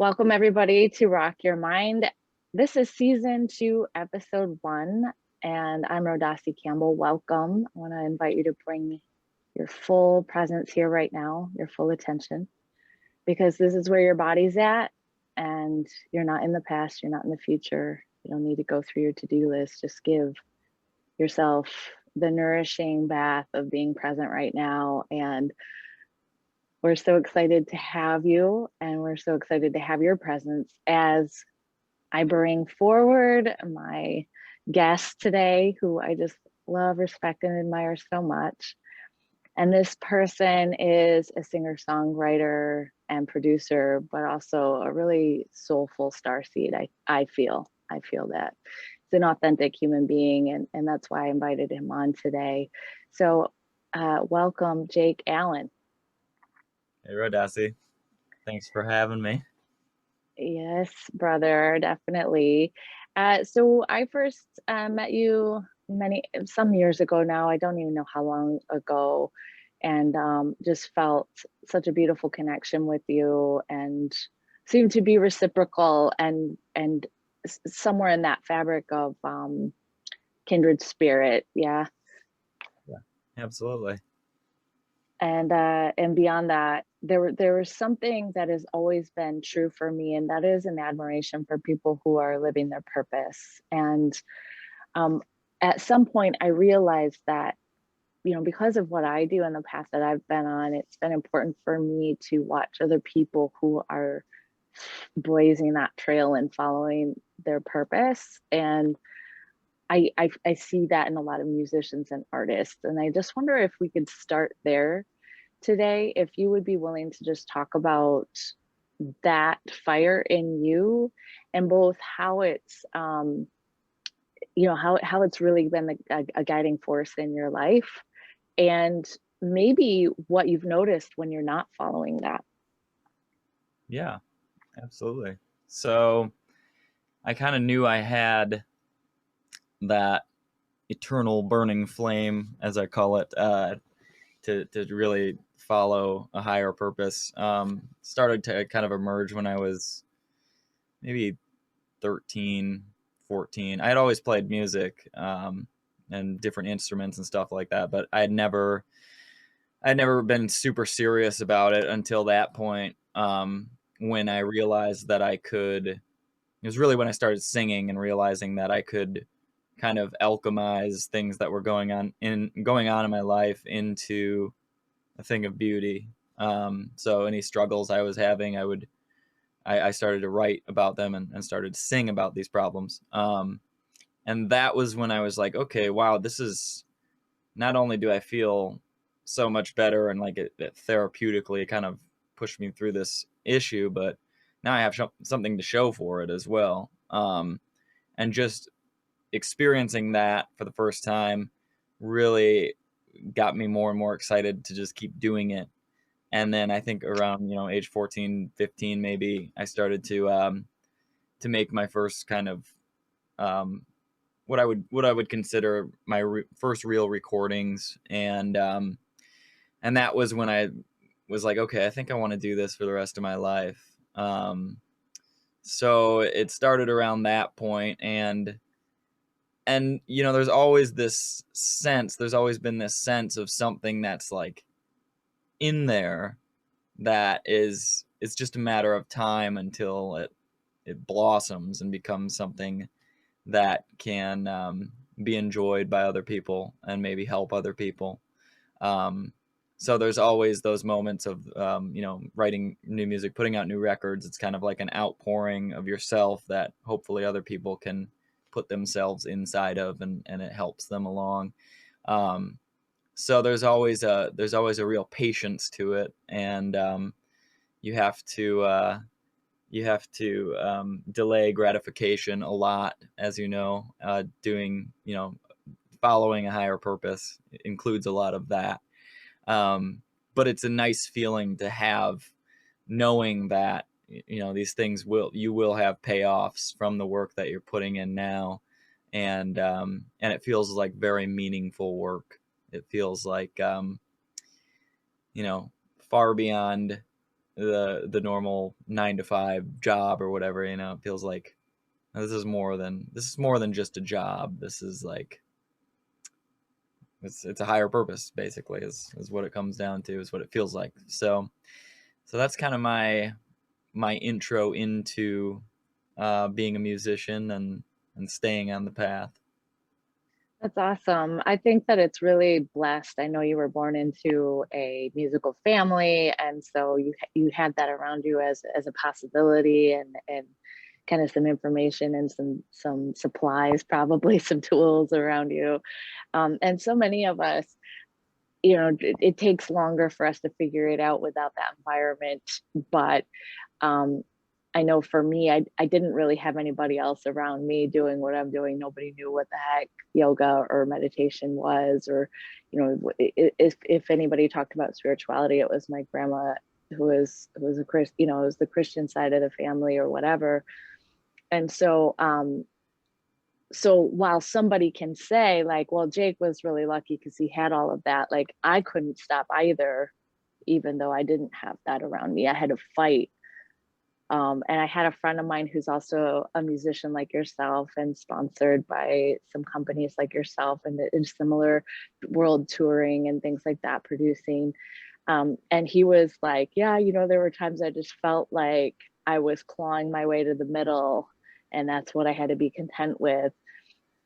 Welcome, everybody, to Rock Your Mind. This is season 2, episode 1, and I'm Rodasi Campbell. Welcome. I want to invite you to bring your full presence here right now, your full attention, because this is where your body's at, and you're not in the past, you're not in the future. You don't need to go through your to-do list. Just give yourself the nourishing bath of being present right now. And we're so excited to have you, and we're so excited to have your presence as I bring forward my guest today, who I just love, respect, and admire so much. And this person is a singer-songwriter and producer, but also a really soulful starseed. I feel that he's an authentic human being, and that's why I invited him on today. So welcome, Jake Allen. Hey, Rodasi. Thanks for having me. Yes, brother, definitely. So I first met you some years ago now. I don't even know how long ago, and just felt such a beautiful connection with you, and seemed to be reciprocal, and somewhere in that fabric of kindred spirit. Yeah. Yeah, absolutely. And beyond that, there was something that has always been true for me, and that is an admiration for people who are living their purpose. And at some point I realized that, because of what I do in the path that I've been on, it's been important for me to watch other people who are blazing that trail and following their purpose. And I see that in a lot of musicians and artists. And I just wonder if we could start there today, if you would be willing to just talk about that fire in you, and both how it's how it's really been a guiding force in your life, and maybe what you've noticed when you're not following that. Yeah, absolutely. So I kind of knew I had that eternal burning flame, as I call it, to really follow a higher purpose. Started to kind of emerge when I was maybe 13, 14. I had always played music and different instruments and stuff like that, but I'd never been super serious about it until that point, when I realized that I could. It was really when I started singing and realizing that I could kind of alchemize things that were going on in my life into a thing of beauty. So any struggles I was having, I started to write about them and started to sing about these problems. And that was when I was like, okay, wow, this is, not only do I feel so much better and like it therapeutically kind of pushed me through this issue, but now I have something to show for it as well. And just experiencing that for the first time really got me more and more excited to just keep doing it. And then I think around, age 14, 15, maybe, I started to make my first kind of what I would consider my first real recordings, and that was when I was like, okay, I think I want to do this for the rest of my life. So it started around that point, and there's always been this sense of something that's like in there, that it's just a matter of time until it blossoms and becomes something that can be enjoyed by other people and maybe help other people. So there's always those moments of writing new music, putting out new records. It's kind of like an outpouring of yourself that hopefully other people can put themselves inside of, and it helps them along. So there's always a real patience to it, and you have to delay gratification a lot, as doing, following a higher purpose includes a lot of that. But it's a nice feeling to have, knowing that these things you will have payoffs from the work that you're putting in now, and it feels like very meaningful work. It feels like far beyond the normal 9 to 5 job or whatever. You know, it feels like this is more than just a job. This is like it's a higher purpose, basically, is what it comes down to, is what it feels like. So that's kind of my intro into being a musician and staying on the path. That's awesome. I think that it's really blessed. I know you were born into a musical family, and so you had that around you as a possibility, and kind of some information and some supplies, probably some tools around you. And so many of us, it takes longer for us to figure it out without that environment. But um, I know for me, I didn't really have anybody else around me doing what I'm doing. Nobody knew what the heck yoga or meditation was, or, if anybody talked about spirituality, it was my grandma who was a Christ, it was the Christian side of the family or whatever. And so while somebody can say like, well, Jake was really lucky because he had all of that, like I couldn't stop either, even though I didn't have that around me. I had to fight. And I had a friend of mine who's also a musician like yourself and sponsored by some companies like yourself and in similar world touring and things like that, producing. And he was like, yeah, there were times I just felt like I was clawing my way to the middle, and that's what I had to be content with.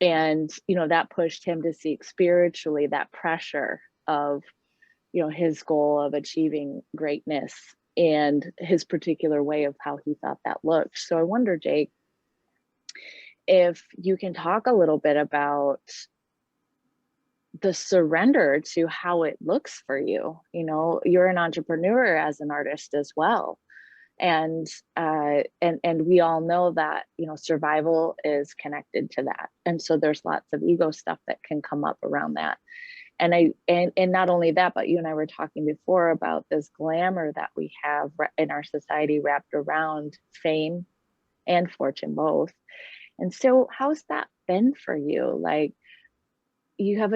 And, that pushed him to seek spiritually that pressure of, his goal of achieving greatness and his particular way of how he thought that looked. So I wonder, Jake, if you can talk a little bit about the surrender to how it looks for you. You're an entrepreneur as an artist as well. And we all know that, survival is connected to that. And so there's lots of ego stuff that can come up around that. And not only that, but you and I were talking before about this glamour that we have in our society wrapped around fame and fortune both. And so how's that been for you? Like, you have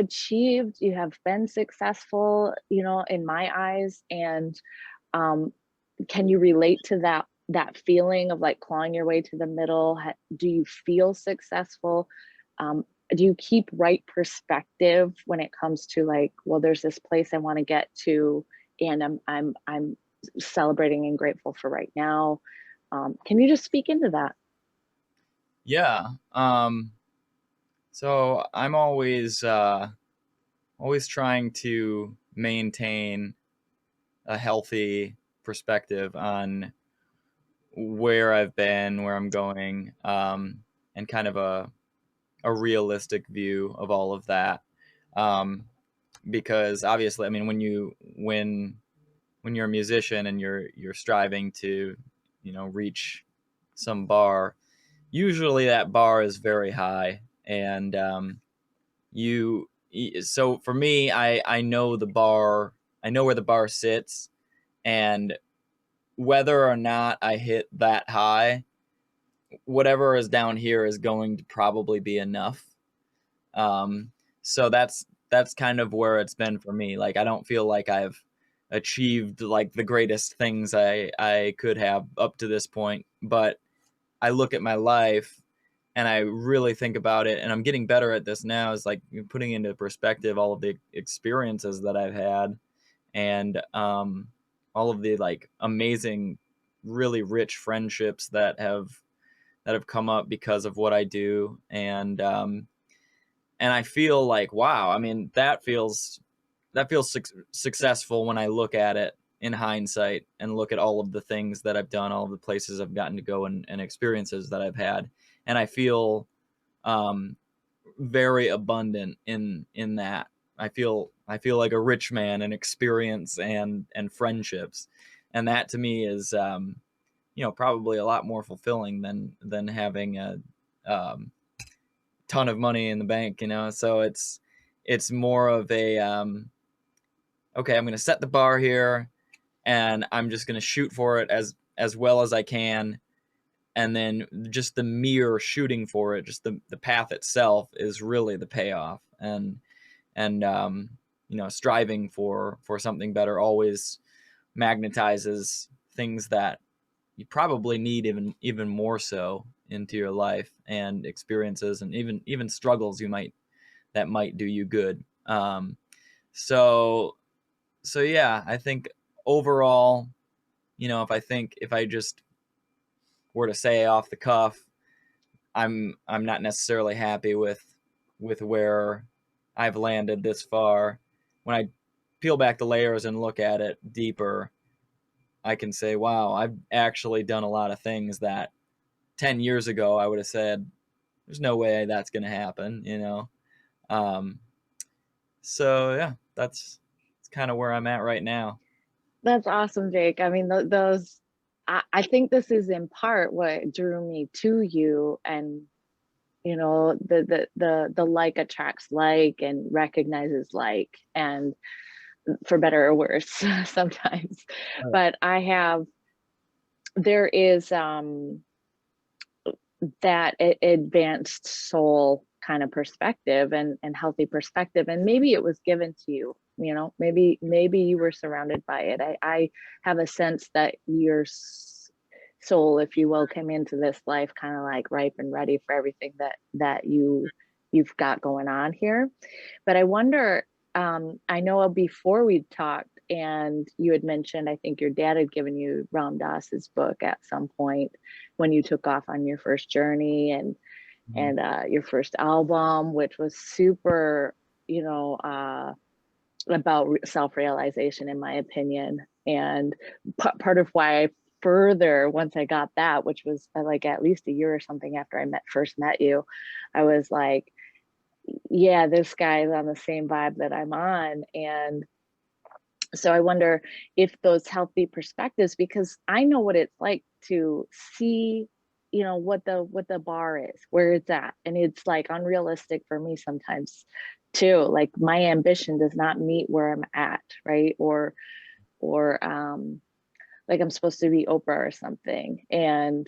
been successful, in my eyes. And can you relate to that feeling of like clawing your way to the middle? Do you feel successful? Do you keep right perspective when it comes to like, well, there's this place I want to get to, and I'm celebrating and grateful for right now? Can you just speak into that? Yeah. So I'm always trying to maintain a healthy perspective on where I've been, where I'm going, and kind of a realistic view of all of that. Um, because obviously, I mean, when you're a musician and you're striving to, reach some bar, usually that bar is very high, and you so for me, I know the bar, I know where the bar sits, and whether or not I hit that high, whatever is down here is going to probably be enough. um so that's kind of where it's been for me. Like, I don't feel like I've achieved like the greatest things I could have up to this point, but I look at my life and I really think about it, and I'm getting better at this now, is like putting into perspective all of the experiences that I've had, and all of the like amazing, really rich friendships that have come up because of what I do. And I feel like, wow, I mean, that feels successful when I look at it in hindsight and look at all of the things that I've done, all of the places I've gotten to go, and experiences that I've had. And I feel um, very abundant in that. I feel like a rich man in experience and friendships, and that to me is probably a lot more fulfilling than having a um, ton of money in the bank. So it's more of a okay, I'm going to set the bar here, and I'm just going to shoot for it as well as I can. And then just the mere shooting for it, just the path itself is really the payoff. And striving for something better always magnetizes things that you probably need even more so into your life, and experiences, and even struggles that might do you good. So yeah, I think overall, if I just were to say off the cuff, I'm not necessarily happy with where I've landed this far. When I peel back the layers and look at it deeper, I can say, wow, I've actually done a lot of things that 10 years ago I would have said, there's no way that's going to happen, Um, so yeah, that's kind of where I'm at right now. That's awesome, Jake. I mean, those, I think this is in part what drew me to you, and the like attracts like and recognizes like, and for better or worse sometimes. Right. But there is that advanced soul kind of perspective, and healthy perspective, and maybe it was given to you, maybe you were surrounded by it. I have a sense that your soul, if you will, came into this life kind of like ripe and ready for everything that you've got going on here. But I wonder, I know before we talked, and you had mentioned, I think your dad had given you Ram Dass's book at some point when you took off on your first journey, and Mhm. your first album, which was super, about self-realization, in my opinion. And part of why I further, once I got that, which was like at least a year or something after I first met you, I was like, yeah, this guy is on the same vibe that I'm on. And so I wonder if those healthy perspectives, because I know what it's like to see, what the bar is, where it's at, and it's like unrealistic for me sometimes too. Like my ambition does not meet where I'm at, right? Or like I'm supposed to be Oprah or something. And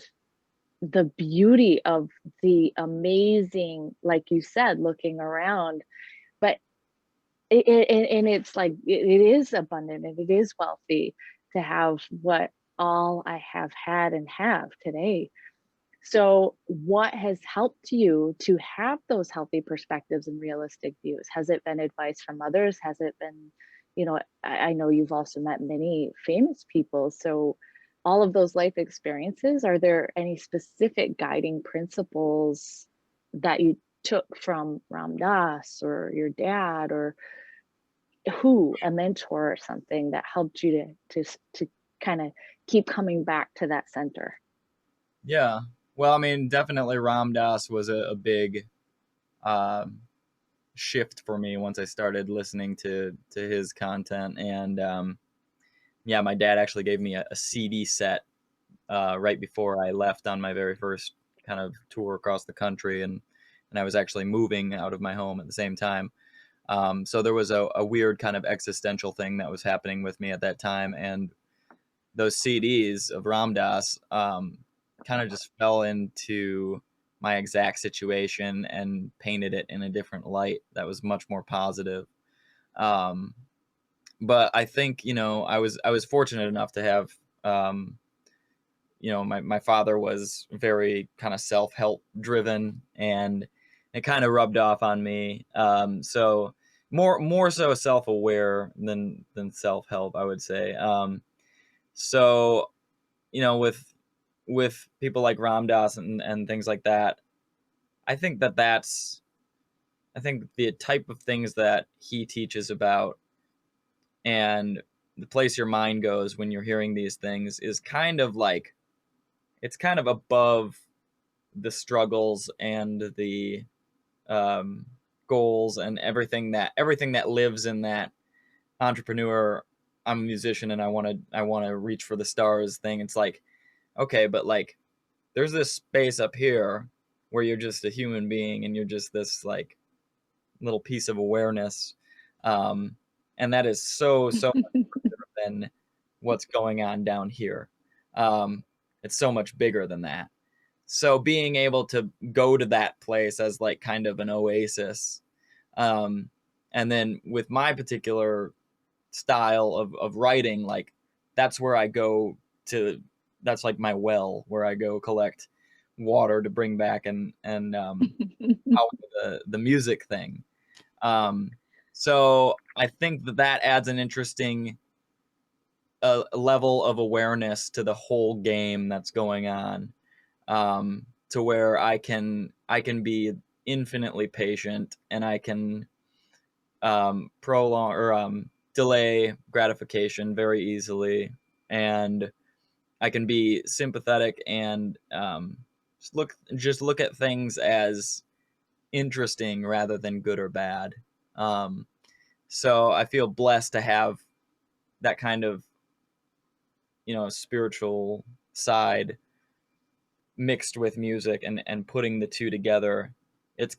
the beauty of the amazing, like you said, looking around, but and it's like it is abundant and it is wealthy to have what all I have had and have today. So what has helped you to have those healthy perspectives and realistic views? Has it been advice from others? Has it been, I know you've also met many famous people, so all of those life experiences, are there any specific guiding principles that you took from Ram Dass or your dad, or a mentor or something that helped you to kind of keep coming back to that center? Yeah. Well, I mean, definitely Ram Dass was a big um, shift for me once I started listening to his content. And yeah, my dad actually gave me a CD set right before I left on my very first kind of tour across the country, and I was actually moving out of my home at the same time. So there was a weird kind of existential thing that was happening with me at that time, and those CDs of Ram Dass kind of just fell into my exact situation and painted it in a different light that was much more positive. Um, but I think I was fortunate enough to have my father was very kind of self-help driven, and it kind of rubbed off on me. So more so self-aware than self-help, I would say. So with people like Ram Dass and things like that, I think I think the type of things that he teaches about, and the place your mind goes when you're hearing these things, is kind of like, it's kind of above the struggles and the um, goals and everything that lives in that entrepreneur, I'm a musician and I want to reach for the stars thing. It's like, okay, but like there's this space up here where you're just a human being and you're just this like little piece of awareness, um, and that is so much bigger than what's going on down here. um, it's so much bigger than that. So being able to go to that place as like kind of an oasis, um, and then with my particular style of writing, like that's where I go that's like my well where I go collect water to bring back and out the music thing. So I think that adds an interesting level of awareness to the whole game that's going on, to where I can be infinitely patient, and I can prolong or delay gratification very easily, and I can be sympathetic and just look at things as interesting rather than good or bad. So I feel blessed to have that kind of, spiritual side mixed with music, and putting the two together. It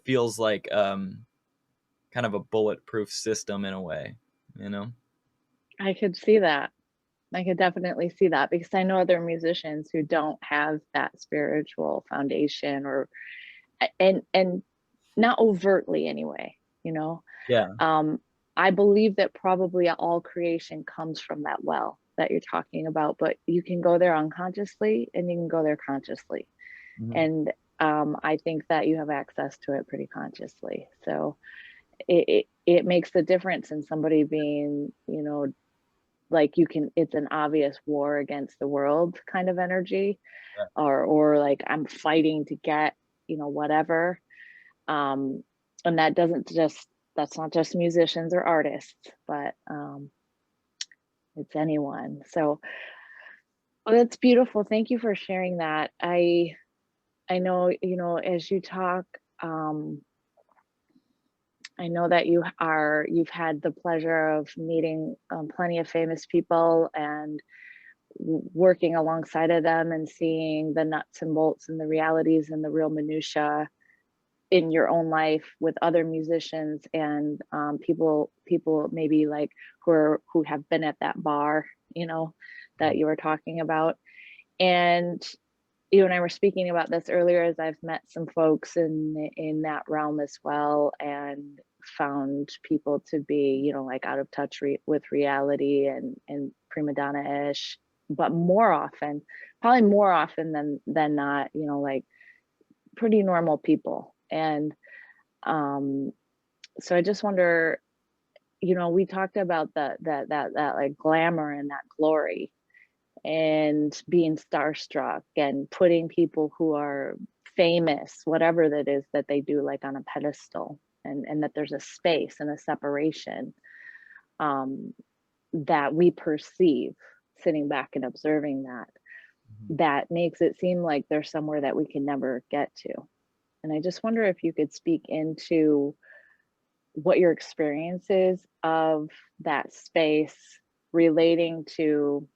feels like kind of a bulletproof system in a way, I could see that. I could definitely see that because I know other musicians who don't have that spiritual foundation, or and not overtly anyway, you know. Yeah. I believe that probably all creation comes from that well that you're talking about, but you can go there unconsciously and you can go there consciously. Mhm. And I think that you have access to it pretty consciously. So it makes the difference in somebody being, like it's an obvious war against the world kind of energy, Yeah. or like I'm fighting to get, whatever. And that's not just musicians or artists, but it's anyone. So, well, that's beautiful. Thank you for sharing that. I know, as you talk, um, I know that you've had the pleasure of meeting plenty of famous people and working alongside of them and seeing the nuts and bolts and the realities and the real minutia in your own life with other musicians and people maybe like who have been at that bar, that you were talking about. And you and I were speaking about this earlier, as I've met some folks in that realm as well, and found people to be, like out of touch with reality and prima donna-ish, but probably more often than not, like pretty normal people. And so I just wonder, we talked about that like glamour and that glory and being starstruck and putting people who are famous, whatever that is that they do, like on a pedestal, and that there's a space and a separation that we perceive sitting back and observing that makes it seem like there's somewhere that we can never get to. And I just wonder if you could speak into what your experience is of that space relating to,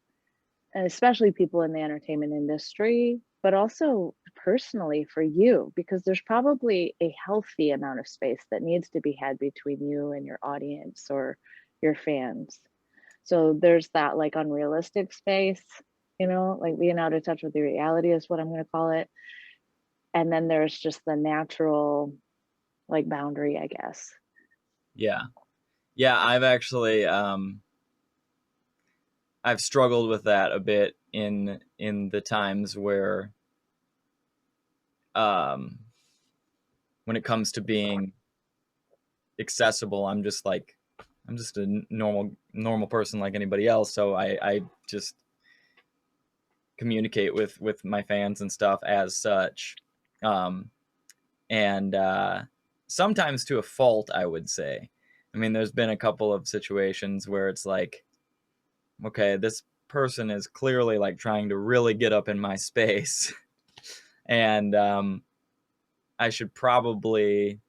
and especially people in the entertainment industry, but also personally for you, because there's probably a healthy amount of space that needs to be had between you and your audience or your fans. So there's that like unrealistic space, like being out of touch with the reality is what I'm going to call it. And then there's just the natural like boundary, I guess. Yeah. I've actually I've struggled with that a bit in the times where when it comes to being accessible, I'm just a normal person like anybody else, so I just communicate with my fans and stuff as such, and sometimes to a fault, I would say. I mean, there's been a couple of situations where it's like, okay, this person is clearly like trying to really get up in my space, and I should probably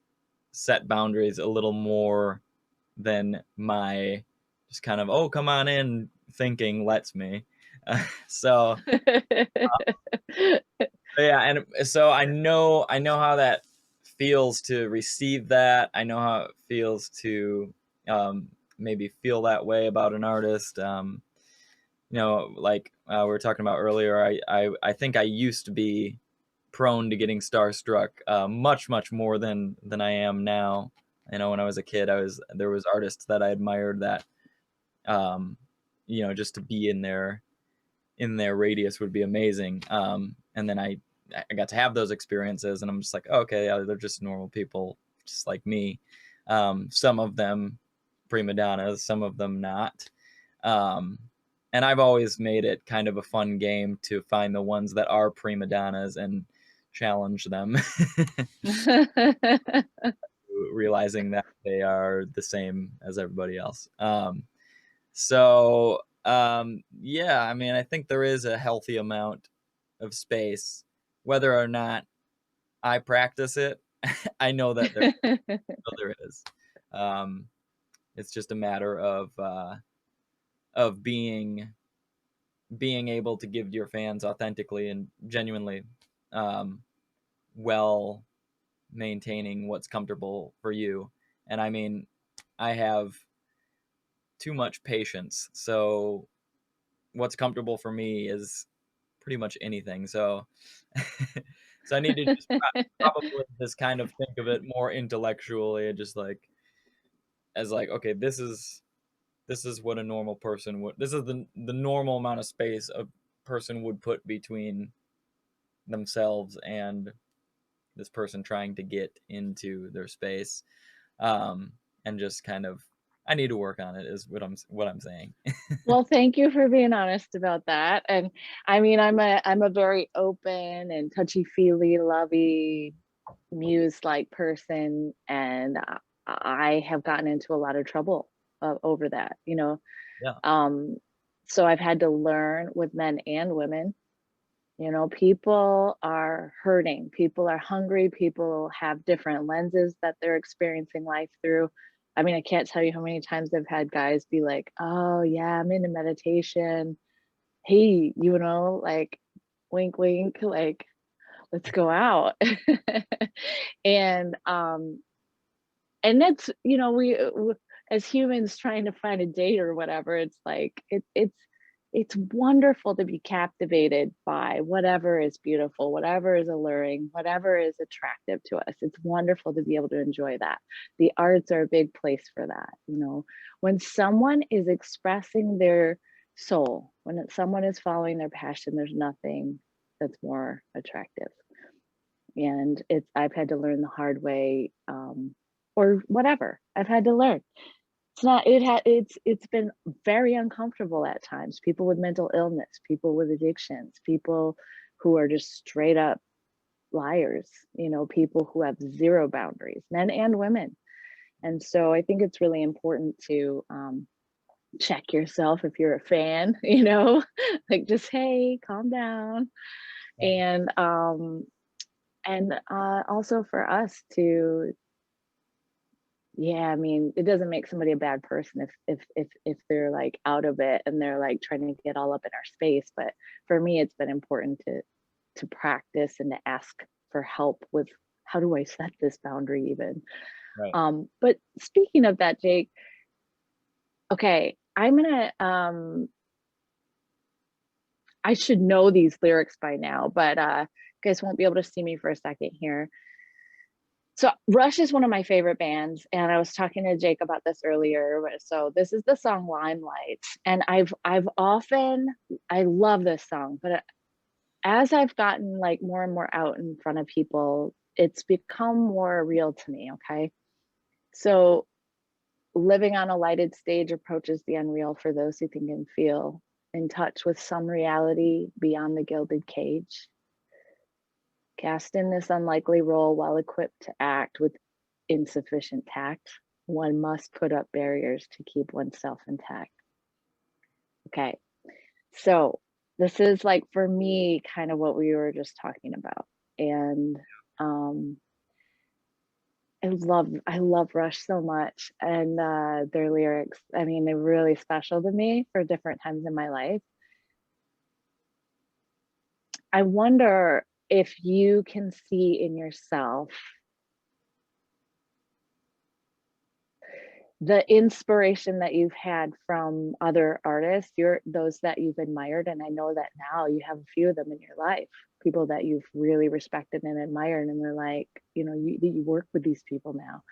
set boundaries a little more than my just kind of, oh, come on in thinking lets me. So yeah, and so I know how that feels to receive that. I know how it feels to maybe feel that way about an artist. Like we were talking about earlier, I think I used to be prone to getting starstruck much more than I am now. When I was a kid, there was artists that I admired that just to be in their in their radius would be amazing. And then I got to have those experiences, and I'm just like, oh, okay, yeah, they're just normal people, just like me. Some of them prima donnas, some of them not. And I've always made it kind of a fun game to find the ones that are prima donnas and challenge them, realizing that they are the same as everybody else. Yeah, I mean, I think there is a healthy amount of space, whether or not I practice it. I know that there is. It's just a matter of being able to give your fans authentically and genuinely, while maintaining what's comfortable for you. And I mean, I have too much patience, so what's comfortable for me is pretty much anything. So so I need to just probably just kind of think of it more intellectually, and just like, as like, okay, this is what a normal person would, this is the normal amount of space a person would put between themselves and this person trying to get into their space. And just kind of, I need to work on it, is what I'm saying. Well, thank you for being honest about that. And I mean, I'm a very open and touchy-feely, lovey, muse-like person, and I have gotten into a lot of trouble over that, you know. Yeah. So I've had to learn with men and women, you know, people are hurting, people are hungry, people have different lenses that they're experiencing life through. I mean, I can't tell you how many times I've had guys be like, oh yeah, I'm into meditation. Hey, you know, like wink, wink, like let's go out. and um and that's, you know, as humans trying to find a date or whatever, it's like it's wonderful to be captivated by whatever is beautiful, whatever is alluring, whatever is attractive to us. It's wonderful to be able to enjoy that. The arts are a big place for that, you know. When someone is expressing their soul, when someone is following their passion, there's nothing that's more attractive. And I've had to learn the hard way, or whatever I've had to learn. It's not it had it's been very uncomfortable at times. People with mental illness, people with addictions, people who are just straight up liars, you know, people who have zero boundaries, men and women. And so I think it's really important to check yourself if you're a fan, you know, like just, hey, calm down. And also for us to, yeah, I mean, it doesn't make somebody a bad person if they're like out of it and they're like trying to get all up in our space. But for me, it's been important to practice and to ask for help with, how do I set this boundary even? Right. But speaking of that, Jake, okay, I'm gonna I should know these lyrics by now, but you guys won't be able to see me for a second here. So Rush is one of my favorite bands, and I was talking to Jake about this earlier. So this is the song Limelight, and I've often, I love this song, but as I've gotten like more and more out in front of people, it's become more real to me. Okay, so living on a lighted stage approaches the unreal for those who think and feel in touch with some reality beyond the gilded cage. Cast in this unlikely role while equipped to act with insufficient tact, one must put up barriers to keep oneself intact. Okay, so this is like for me kind of what we were just talking about. And um I love Rush so much, and their lyrics, I mean, they're really special to me for different times in my life. I wonder if you can see in yourself the inspiration that you've had from other artists, those that you've admired. And I know that now you have a few of them in your life, people that you've really respected and admired, and they're like, you know, you work with these people now.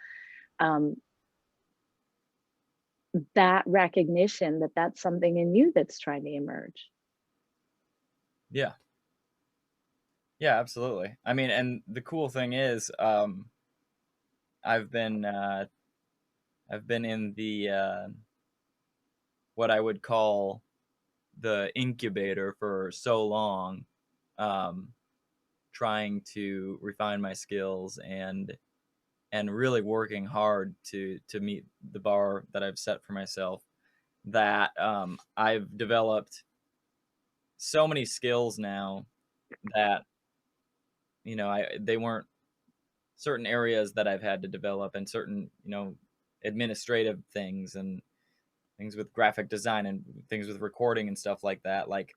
That recognition that that's something in you that's trying to emerge. Yeah. Yeah, absolutely. I mean, and the cool thing is, I've been uh, I've been in the what I would call the incubator for so long, um, trying to refine my skills and really working hard to meet the bar that I've set for myself. That I've developed so many skills now that I they weren't certain areas that I've had to develop, and certain administrative things and things with graphic design and things with recording and stuff like that. Like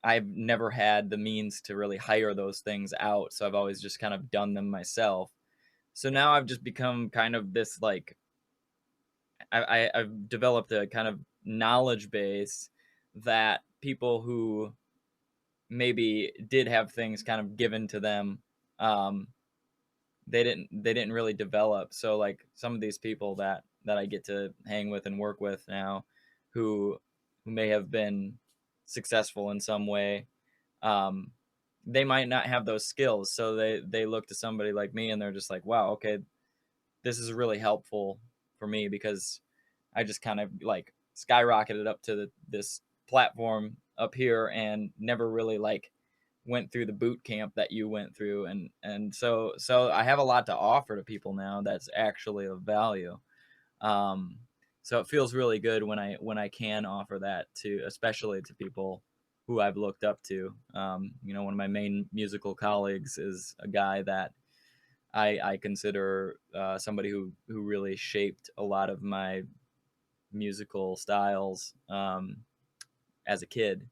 I've never had the means to really hire those things out, so I've always just kind of done them myself. So now I've just become kind of this like I've developed a kind of knowledge base that people who maybe did have things kind of given to them, um, they didn't really develop. So like some of these people that I get to hang with and work with now, who may have been successful in some way, um, they might not have those skills. So they look to somebody like me and they're just like, wow, okay, this is really helpful for me because I just kind of like skyrocketed up to this platform up here and never really like went through the boot camp that you went through, and so I have a lot to offer to people now that's actually of value. um so it feels really good when I can offer that to, especially to people who I've looked up to. One of my main musical colleagues is a guy that I consider somebody who really shaped a lot of my musical styles as a kid,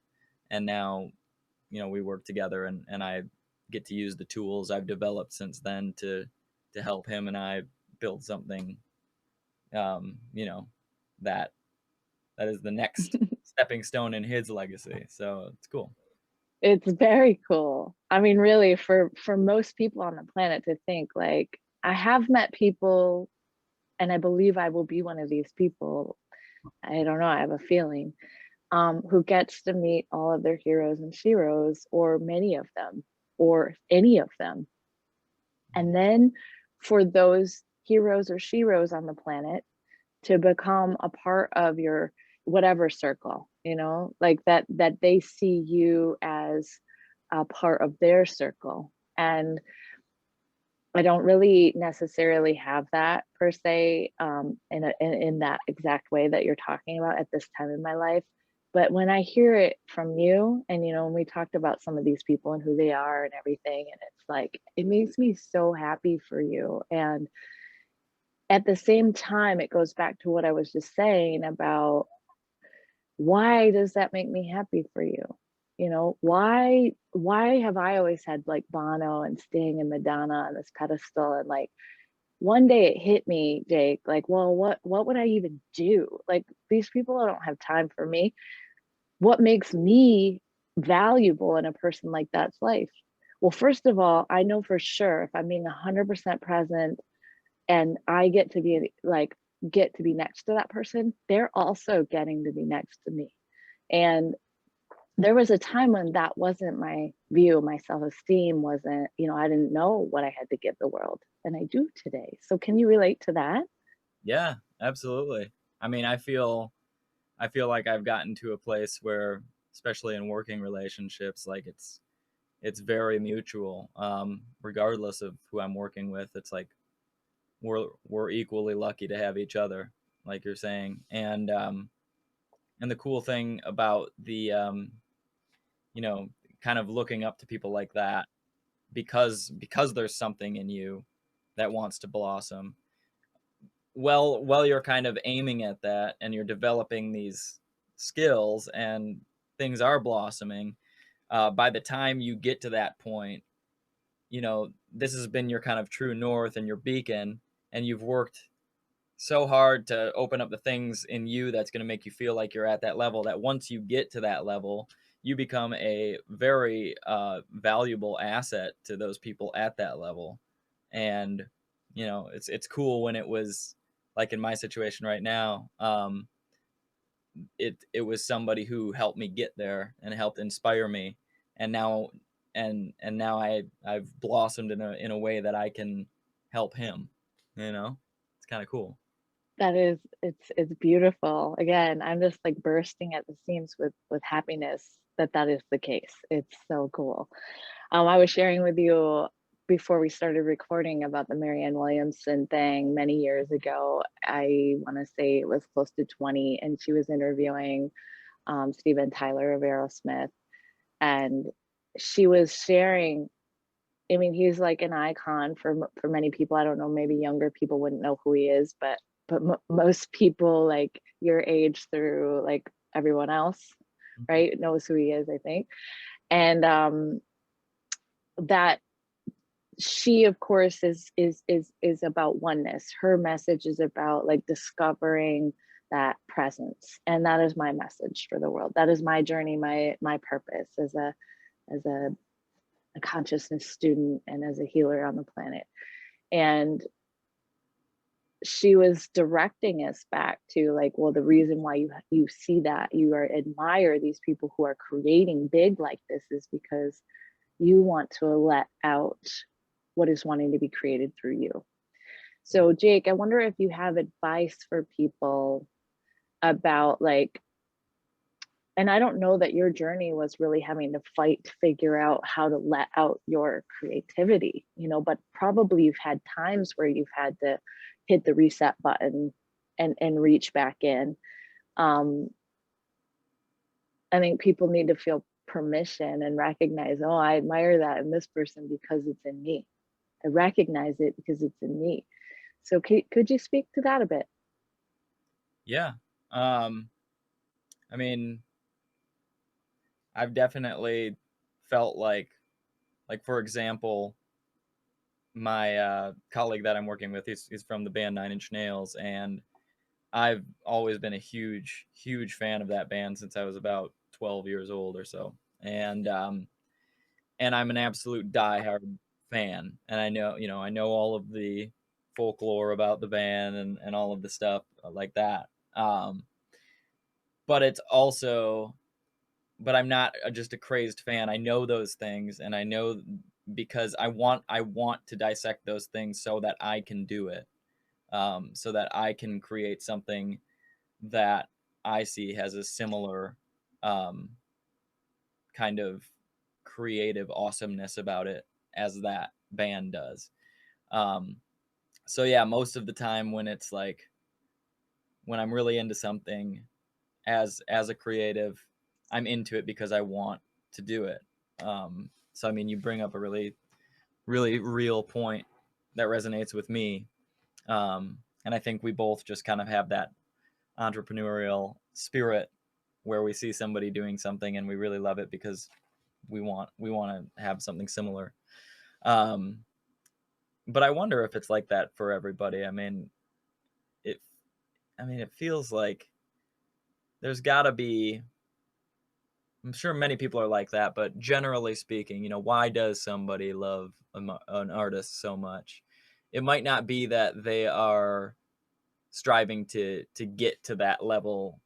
and now we work together, and I get to use the tools I've developed since then to help him and I build something, you know, that that is the next stepping stone in his legacy. So it's cool. It's very cool. I mean, really, for most people on the planet to think like, I have met people, and I believe I will be one of these people. I don't know, I have a feeling, who gets to meet all of their heroes and sheroes, or many of them, or any of them. And then for those heroes or sheroes on the planet to become a part of your whatever circle, like that they see you as a part of their circle. And I don't really necessarily have that per se, in that exact way that you're talking about at this time in my life. But when I hear it from you, and when we talked about some of these people and who they are and everything, and it's like it makes me so happy for you. And at the same time, it goes back to what I was just saying about, why does that make me happy for you? Why have I always had like Bono and Sting and Madonna on this pedestal? And like one day it hit me, Jake, like, well, what would I even do? Like, these people don't have time for me. What makes me valuable in a person like that's life? Well, first of all, I know for sure if I'm being 100% present, and I get to be next to that person, they're also getting to be next to me. And there was a time when that wasn't my view. My self-esteem wasn't, I didn't know what I had to give the world, and I do today. So can you relate to that? Yeah, absolutely. I mean, I feel like I've gotten to a place where, especially in working relationships, like it's very mutual. Regardless of who I'm working with, it's like we're equally lucky to have each other, like you're saying. And the cool thing about the you know kind of looking up to people like that, because there's something in you that wants to blossom. Well, you're kind of aiming at that and you're developing these skills and things are blossoming. By the time you get to that point, this has been your kind of true north and your beacon, and you've worked so hard to open up the things in you that's going to make you feel like you're at that level, that once you get to that level, you become a very valuable asset to those people at that level. And it's cool when it was like in my situation right now. It was somebody who helped me get there and helped inspire me, and now I've blossomed in a way that I can help him. It's kind of cool. That is, it's beautiful. Again, I'm just like bursting at the seams with happiness that that is the case. It's so cool. I was sharing with you before we started recording about the Marianne Williamson thing many years ago. I want to say it was close to 20, and she was interviewing Steven Tyler of Aerosmith, and she was sharing. I mean, he's like an icon for many people. I don't know, maybe younger people wouldn't know who he is, but most people like your age through like everyone else, right, knows who he is, I think. And that she of course is about oneness. Her message is about like discovering that presence, and that is my message for the world. That is my journey, my purpose as a consciousness student and as a healer on the planet. And she was directing us back to like, well, the reason why you see that you admire these people who are creating big like this is because you want to let out what is wanting to be created through you. So Jake, I wonder if you have advice for people about like, and I don't know that your journey was really having to fight to figure out how to let out your creativity, but probably you've had times where you've had to hit the reset button and reach back in. I think people need to feel permission and recognize, oh, I admire that in this person because it's in me. I recognize it because it's in me. So could you speak to that a bit? Yeah. I mean, I've definitely felt like for example, my colleague that I'm working with, he's from the band 9 Inch Nails, and I've always been a huge fan of that band since I was about 12 years old or so. And I'm an absolute diehard fan. And I know all of the folklore about the band and all of the stuff like that. But it's also, but I'm not just a crazed fan. I know those things, and I know because I want to dissect those things so that I can do it, so that I can create something that I see has a similar um, kind of creative awesomeness about it as that band does. Um, so yeah, most of the time when it's like when I'm really into something as a creative, I'm into it because I want to do it. So I mean, you bring up a really real point that resonates with me, and I think we both just kind of have that entrepreneurial spirit where we see somebody doing something and we really love it because we want to have something similar. Um, but I wonder if it's like that for everybody. It it feels like there's got to be, I'm sure many people are like that, but generally speaking, why does somebody love an artist so much? It might not be that they are striving to get to that level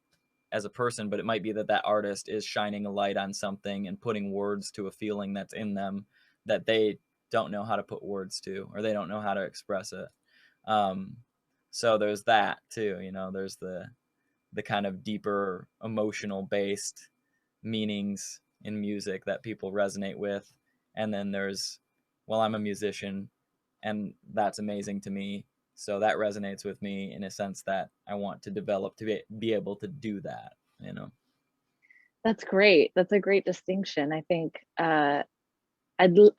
as a person, but it might be that that artist is shining a light on something and putting words to a feeling that's in them that they don't know how to put words to, or they don't know how to express it. Um, so there's that too, there's the kind of deeper emotional based meanings in music that people resonate with. And then there's, well, I'm a musician and that's amazing to me. So that resonates with me in a sense that I want to develop to be able to do that. That's great. That's a great distinction. I think I'd l-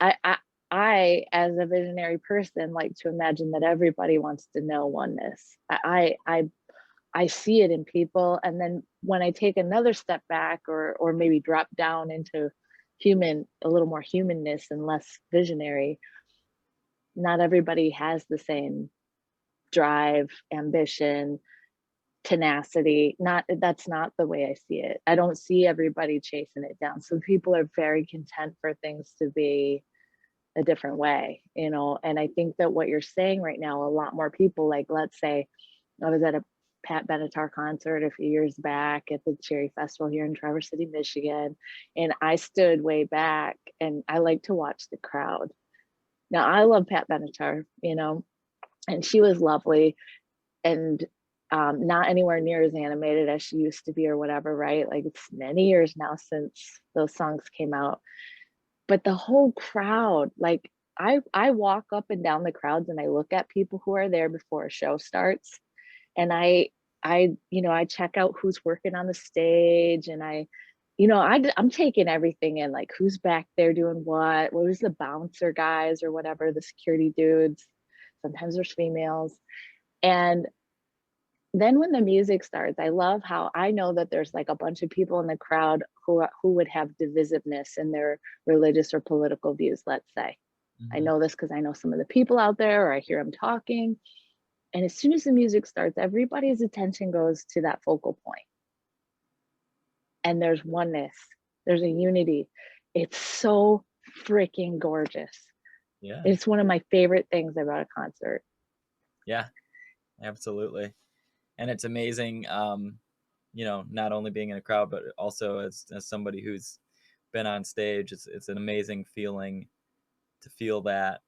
I, as a visionary person, like to imagine that everybody wants to know oneness. I see it in people, and then when I take another step back, or maybe drop down into a little more humanness and less visionary, not everybody has the same drive, ambition, tenacity. Not That's not the way I see it. I don't see everybody chasing it down. Some people are very content for things to be a different way. And I think that what you're saying right now, a lot more people, like, let's say I was at Pat Benatar concert a few years back at the Cherry Festival here in Traverse City, Michigan. And I stood way back and I like to watch the crowd. Now, I love Pat Benatar, you know, and she was lovely and not anywhere near as animated as she used to be or whatever, right? Like it's many years now since those songs came out. But the whole crowd, like I walk up and down the crowds and I look at people who are there before a show starts, and I check out who's working on the stage, and I'm taking everything in, like who's back there doing what is the bouncer guys or whatever, the security dudes, sometimes there's females. And then when the music starts, I love how I know that there's like a bunch of people in the crowd who would have divisiveness in their religious or political views, let's say. I know this because I know some of the people out there, or I hear them talking. And as soon as the music starts, everybody's attention goes to that focal point. And there's oneness, there's a unity. It's so freaking gorgeous. Yeah. It's one of my favorite things about a concert. Yeah, absolutely. And it's amazing, not only being in a crowd, but also as somebody who's been on stage, it's an amazing feeling to feel that,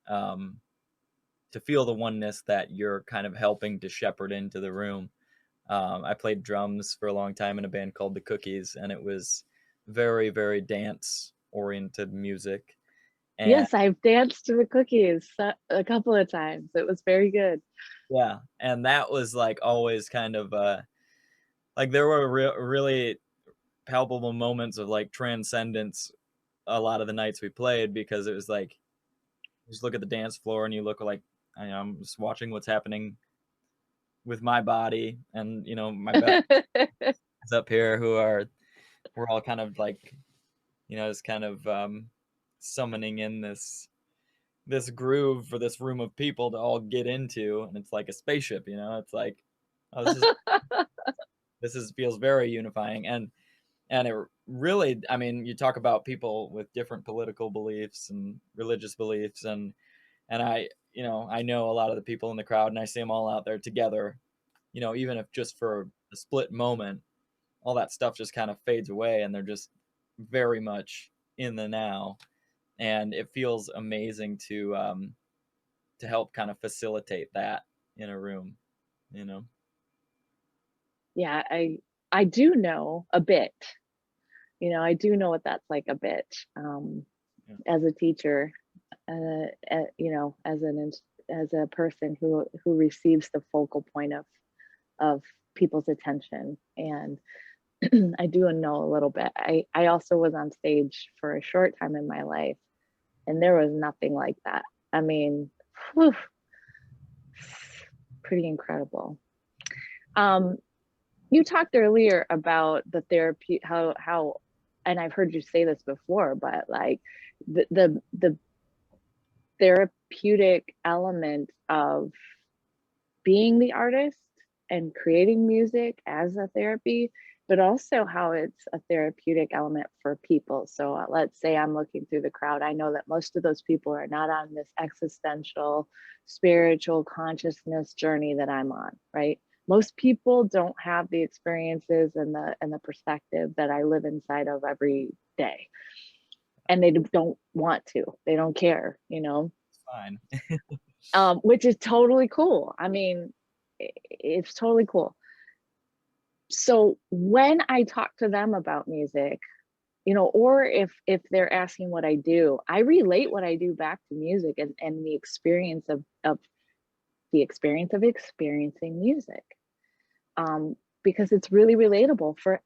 to feel the oneness that you're kind of helping to shepherd into the room. I played drums for a long time in a band called The Cookies, and it was very, very dance-oriented music. And yes, I've danced to the Cookies a couple of times. It was very good. yeah, and that was like always kind of like there were really palpable moments of like transcendence a lot of the nights we played, because it was like you just look at the dance floor and you look like I'm just watching what's happening with my body, and my best is up here we're all kind of like just kind of summoning in this groove for this room of people to all get into, and it's like a spaceship, it's like, oh, this is feels very unifying. And it really, I mean, you talk about people with different political beliefs and religious beliefs, and I know a lot of the people in the crowd, and I see them all out there together, even if just for a split moment, all that stuff just kind of fades away, and they're just very much in the now. And it feels amazing to help kind of facilitate that in a room, you know. Yeah, I do know a bit. I do know what that's like a bit. Yeah. As a teacher, as a person who receives the focal point of people's attention, and I do know a little bit. I also was on stage for a short time in my life, and there was nothing like that. I mean, whew, pretty incredible. You talked earlier about the therapy, how, and I've heard you say this before, but like the therapeutic element of being the artist and creating music as a therapy, but also how it's a therapeutic element for people. So let's say I'm looking through the crowd. I know that most of those people are not on this existential, spiritual consciousness journey that I'm on, right? Most people don't have the experiences and the perspective that I live inside of every day. And they don't want to, they don't care, It's fine. which is totally cool. I mean, it's totally cool. So when I talk to them about music, or if they're asking what I do, I relate what I do back to music, and the experience of the experience of experiencing music, because it's really relatable for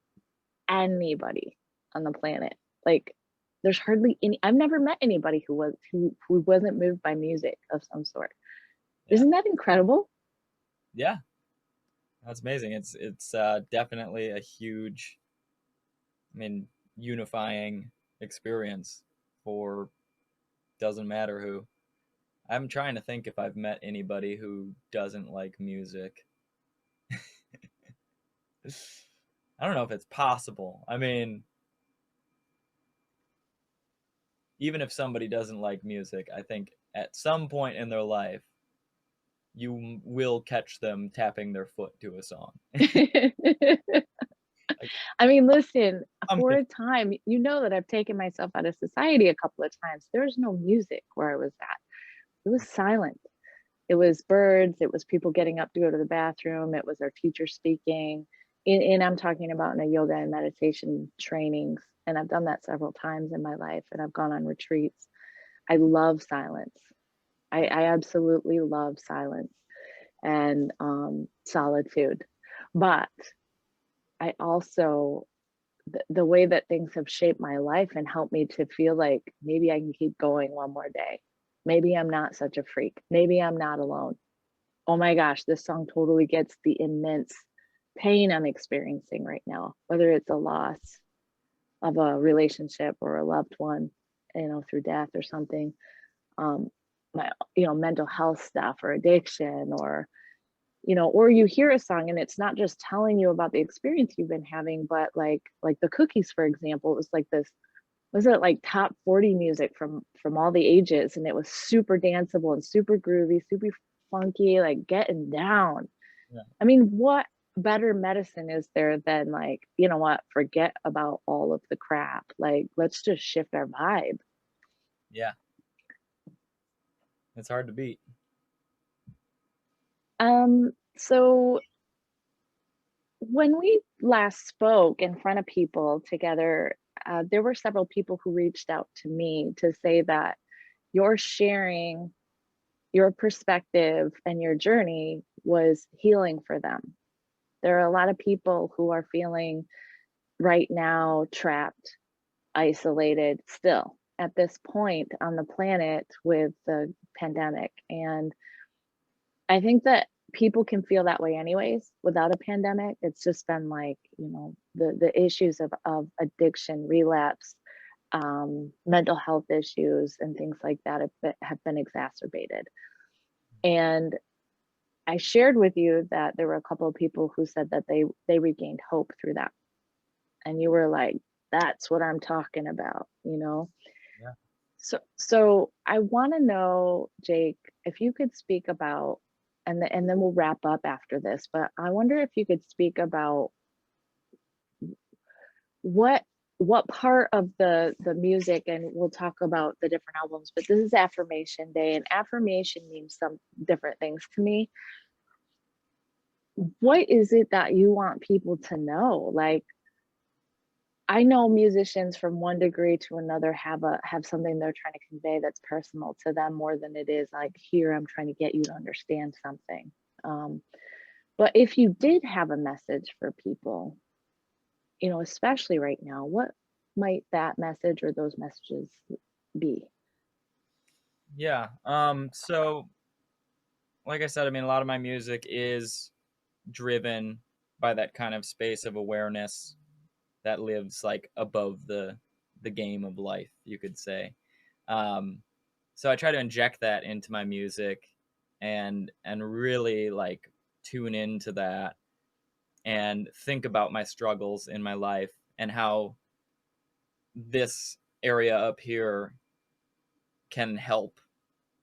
anybody on the planet. Like there's hardly any, I've never met anybody who wasn't moved by music of some sort. Yeah. Isn't that incredible? Yeah, that's amazing. It's definitely a huge, I mean, unifying experience for doesn't matter who. I'm trying to think if I've met anybody who doesn't like music. I don't know if it's possible. I mean, even if somebody doesn't like music, I think at some point in their life will catch them tapping their foot to a song. Like, I mean, listen, for something. a time, you know that I've taken myself out of society a couple of times. There's no music where I was at. It was silent. It was birds, it was people getting up to go to the bathroom, it was our teacher speaking. And I'm talking about in a yoga and meditation trainings, and I've done that several times in my life, and I've gone on retreats. I love silence. I absolutely love silence and solitude. But I also, the way that things have shaped my life and helped me to feel like maybe I can keep going one more day. Maybe I'm not such a freak. Maybe I'm not alone. Oh my gosh, this song totally gets the immense pain I'm experiencing right now, whether it's a loss of a relationship or a loved one, through death or something. Um, my, mental health stuff or addiction or you hear a song and it's not just telling you about the experience you've been having, but like the cookies, for example, it was like this, was it like top 40 music from all the ages, and it was super danceable and super groovy, super funky, like getting down. Yeah. I mean, what better medicine is there than, like, you know what, forget about all of the crap, like let's just shift our vibe. Yeah. It's hard to beat. So when we last spoke in front of people together, there were several people who reached out to me to say that you're sharing your perspective and your journey was healing for them. There are a lot of people who are feeling right now trapped, isolated still at this point on the planet with the pandemic. And I think that people can feel that way anyways without a pandemic. It's just been like, the issues of addiction, relapse, mental health issues, and things like that have been exacerbated. And I shared with you that there were a couple of people who said that they regained hope through that. And you were like, that's what I'm talking about. Yeah. So I want to know, Jake, if you could speak about, and then we'll wrap up after this, but I wonder if you could speak about what what part of the music, and we'll talk about the different albums, but this is Affirmation Day, and affirmation means some different things to me. What is it that you want people to know? Like, I know musicians from one degree to another have something they're trying to convey that's personal to them more than it is like, here, I'm trying to get you to understand something. Um, but if you did have a message for people, especially right now, what might that message or those messages be? Yeah. So like I said, I mean, a lot of my music is driven by that kind of space of awareness that lives like above the game of life, you could say. Um, so I try to inject that into my music and really like tune into that and think about my struggles in my life and how this area up here can help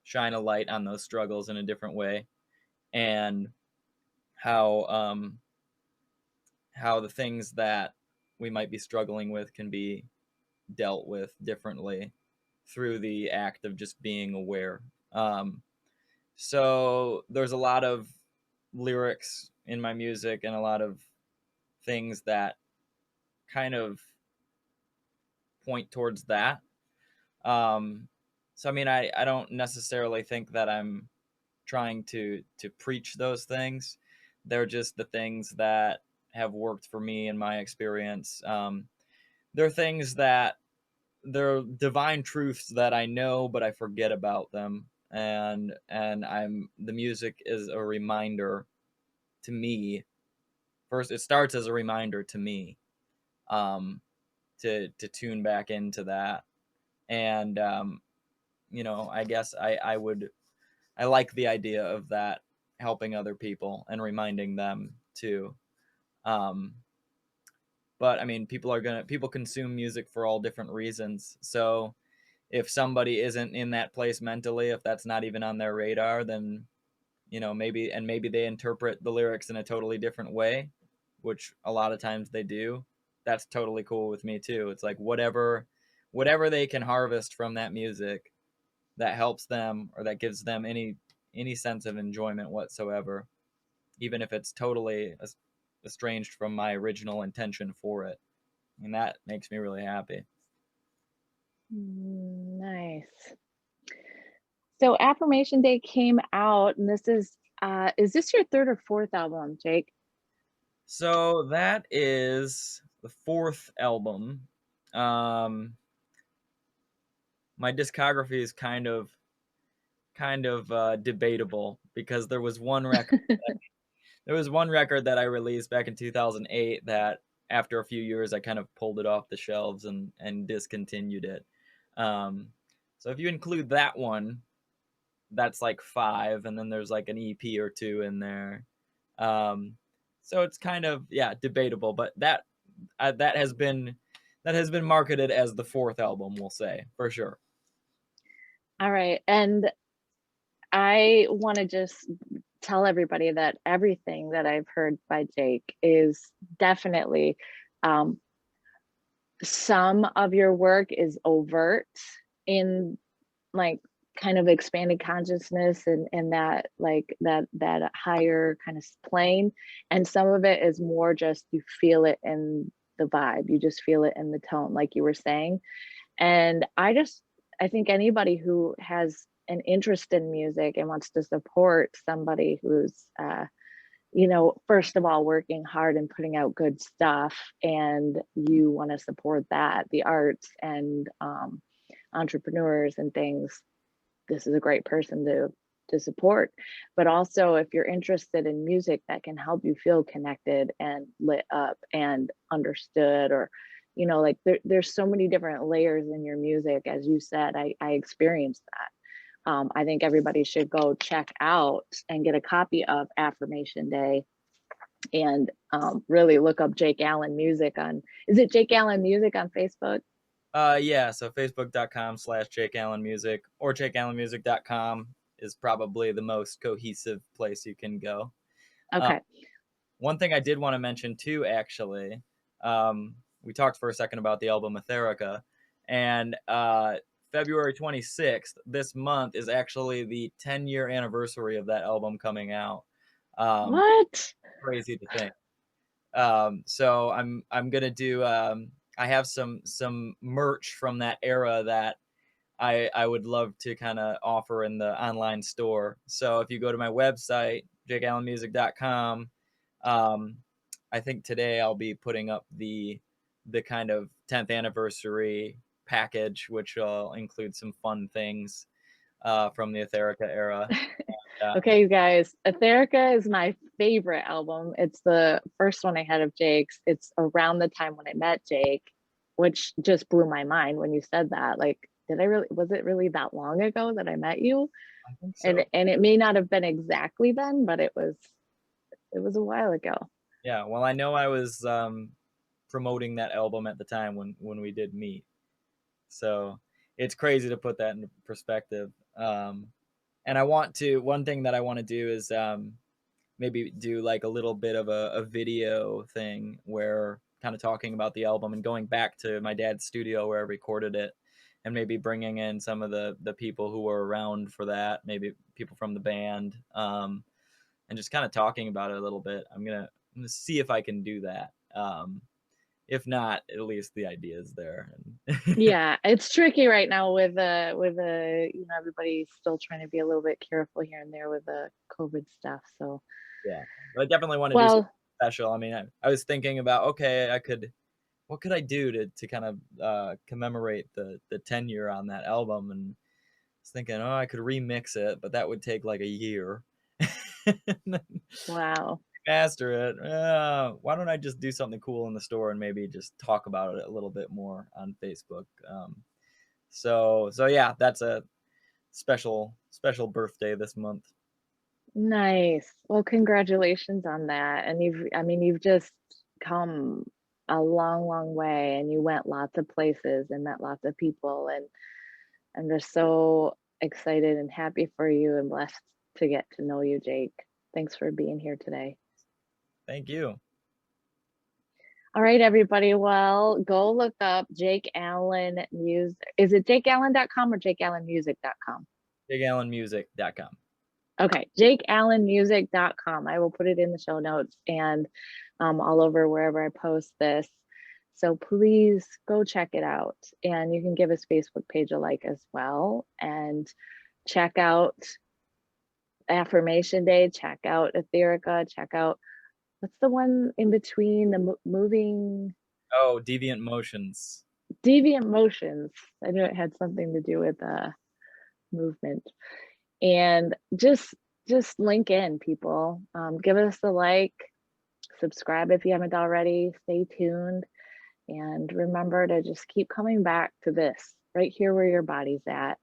shine a light on those struggles in a different way, and how how the things that we might be struggling with can be dealt with differently through the act of just being aware. So there's a lot of lyrics in my music and a lot of things that kind of point towards that. Um, so I mean, I don't necessarily think that I'm trying to preach those things. They're just the things that have worked for me in my experience. They're things that they're divine truths that I know, but I forget about them. And I'm the music is a reminder to me. First, it starts as a reminder to me, um, to tune back into that. And I guess I like the idea of that helping other people and reminding them too. Um, but I mean, people consume music for all different reasons. So if somebody isn't in that place mentally, if that's not even on their radar, then you know, maybe they interpret the lyrics in a totally different way, which a lot of times they do. That's totally cool with me too. It's like whatever they can harvest from that music that helps them or that gives them any sense of enjoyment whatsoever, even if it's totally estranged from my original intention for it. And that makes me really happy. Nice. So Affirmation Day came out, and this is this your third or fourth album, Jake? So that is the fourth album. My discography is kind of debatable because there was one record that I released back in 2008 that after a few years I kind of pulled it off the shelves and discontinued it. So if you include that one, that's like 5, and then there's like an EP or 2 in there. So it's kind of, yeah, debatable, but that has been marketed as the fourth album, we'll say, for sure. All right. And I want to just tell everybody that everything that I've heard by Jake is definitely some of your work is overt in like kind of expanded consciousness and that like that higher kind of plane, and some of it is more just you feel it in the vibe, you just feel it in the tone like you were saying. And I think anybody who has an interest in music and wants to support somebody who's first of all working hard and putting out good stuff, and you want to support that, the arts and entrepreneurs and things, this is a great person to support. But also if you're interested in music that can help you feel connected and lit up and understood, or like there's so many different layers in your music, as you said. I experienced that. I think everybody should go check out and get a copy of Affirmation Day, and really look up Jake Allen Music on, is it Jake Allen Music on Facebook? Yeah, so facebook.com/Jake Allen Music or jakeallenmusic.com is probably the most cohesive place you can go. Okay. One thing I did want to mention too, actually, we talked for a second about the album Etherica, and February 26th, this month, is actually the 10-year anniversary of that album coming out. What? Crazy to think. So I'm gonna do. I have some merch from that era that I would love to kind of offer in the online store. So if you go to my website, jakeallenmusic.com, I think today I'll be putting up the kind of 10th anniversary package, which will include some fun things from the Etherica era. Okay, you guys, Etherica is my favorite album. It's the first one I had of Jake's. It's around the time when I met Jake, which just blew my mind when you said that. Like, was it really that long ago that I met you? I think so. And it may not have been exactly then, but it was a while ago. Yeah, well, I know I was promoting that album at the time when we did meet. So it's crazy to put that in perspective. And one thing that I want to do is maybe do like a little bit of a video thing where kind of talking about the album and going back to my dad's studio where I recorded it, and maybe bringing in some of the people who were around for that, maybe people from the band, and just kind of talking about it a little bit. I'm gonna see if I can do that. If not, at least the idea is there. Yeah, it's tricky right now with everybody's still trying to be a little bit careful here and there with the COVID stuff. So Yeah, but I definitely want to do something well, special. I mean, I was thinking about, okay, what could I do to kind of commemorate the 10-year on that album, and I was thinking, oh, I could remix it, but that would take like a year. wow. Master it. Why don't I just do something cool in the store and maybe just talk about it a little bit more on Facebook? So yeah, that's a special birthday this month. Nice. Well, congratulations on that. And you've just come a long, long way, and you went lots of places and met lots of people, and I'm just so excited and happy for you and blessed to get to know you, Jake. Thanks for being here today. Thank you. All right, everybody. Well, go look up Jake Allen Music. Is it jakeallen.com or jakeallenmusic.com? JakeAllenMusic.com. Okay, jakeallenmusic.com. I will put it in the show notes and all over wherever I post this. So please go check it out. And you can give his Facebook page a like as well. And check out Affirmation Day, check out Etherica, check out, what's the one in between the moving? Oh, Deviant Motions. Deviant Motions. I knew it had something to do with movement. And just link in, people. Give us a like, subscribe if you haven't already, stay tuned, and remember to just keep coming back to this right here where your body's at.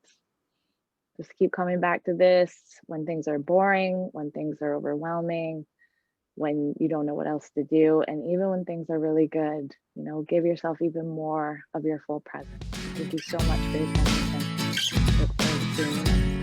Just keep coming back to this when things are boring, when things are overwhelming, when you don't know what else to do, and even when things are really good. You know, give yourself even more of your full presence. Thank you so much for your time. Look forward to seeing you next time.